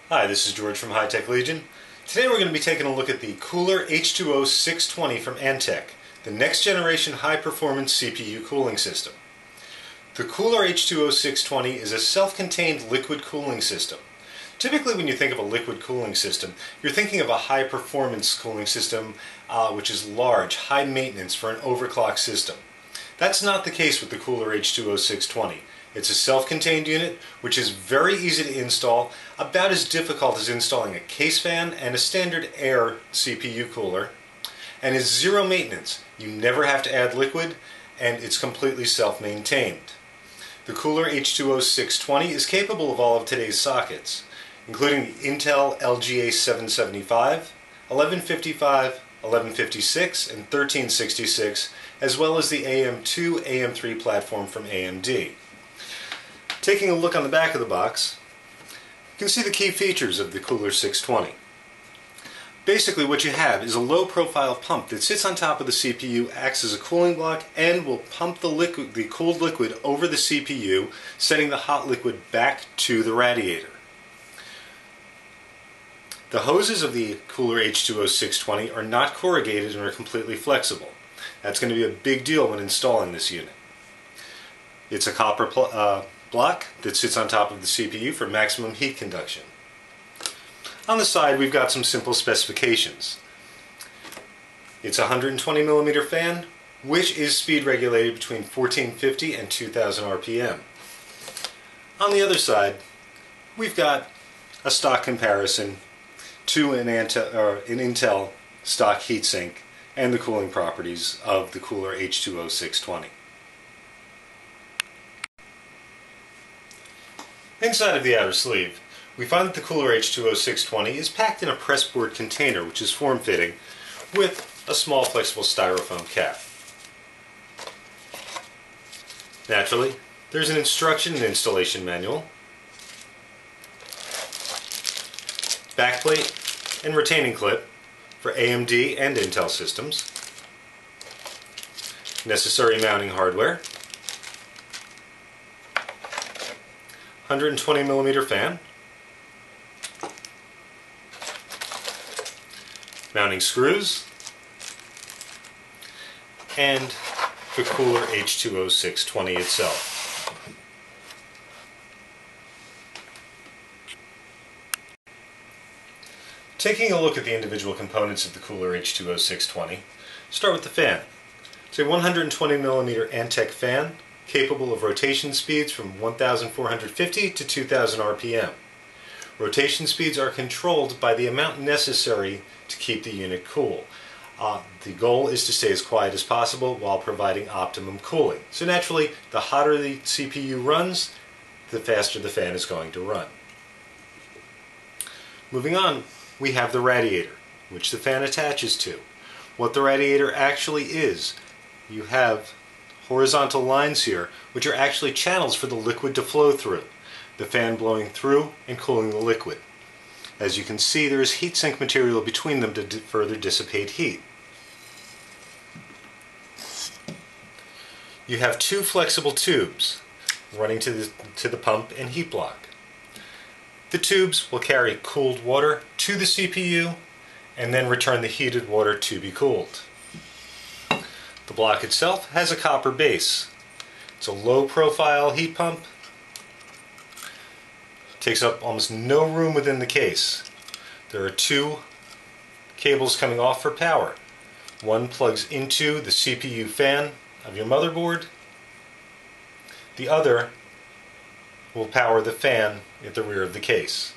Hi, this is George from High-Tech Legion. Today we're going to be taking a look at the Kuhler H2O 620 from Antec, the next generation high-performance CPU cooling system. The Kuhler H2O 620 is a self-contained liquid cooling system. Typically when you think of a liquid cooling system, you're thinking of a high-performance cooling system which is large, high maintenance for an overclock system. That's not the case with the Kuhler H2O 620. It's a self-contained unit which is very easy to install, about as difficult as installing a case fan and a standard air CPU cooler, and is zero maintenance. You never have to add liquid, and it's completely self-maintained. The Kuhler H2O 620 is capable of all of today's sockets, including the Intel LGA 775, 1155, 1156, and 1366, as well as the AM2, AM3 platform from AMD. Taking a look on the back of the box, you can see the key features of the Kuhler 620. Basically what you have is a low-profile pump that sits on top of the CPU, acts as a cooling block, and will pump the cooled liquid over the CPU, sending the hot liquid back to the radiator. The hoses of the Kuhler H2O 620 are not corrugated and are completely flexible. That's going to be a big deal when installing this unit. It's a copper block that sits on top of the CPU for maximum heat conduction. On the side we've got some simple specifications. It's a 120mm fan, which is speed regulated between 1450 and 2000 RPM. On the other side we've got a stock comparison to an Intel stock heatsink and the cooling properties of the Kuhler H2O 620. Inside of the outer sleeve, we find that the Kuhler H2O 620 is packed in a pressboard container which is form-fitting with a small flexible styrofoam cap. Naturally, there's an instruction and installation manual, backplate and retaining clip for AMD and Intel systems, necessary mounting hardware, 120mm fan, mounting screws, and the Kuhler H2O 620 itself. Taking a look at the individual components of the Kuhler H2O 620, start with the fan. It's a 120mm Antec fan, capable of rotation speeds from 1450 to 2000 RPM. Rotation speeds are controlled by the amount necessary to keep the unit cool. The goal is to stay as quiet as possible while providing optimum cooling. So naturally, the hotter the CPU runs, the faster the fan is going to run. Moving on, we have the radiator, which the fan attaches to. What the radiator actually is, you have horizontal lines here, which are actually channels for the liquid to flow through. The fan blowing through and cooling the liquid. As you can see, there is heatsink material between them to further dissipate heat. You have two flexible tubes running to the pump and heat block. The tubes will carry cooled water to the CPU and then return the heated water to be cooled. The block itself has a copper base. It's a low-profile heat pump. Takes up almost no room within the case. There are two cables coming off for power. One plugs into the CPU fan of your motherboard. The other will power the fan at the rear of the case.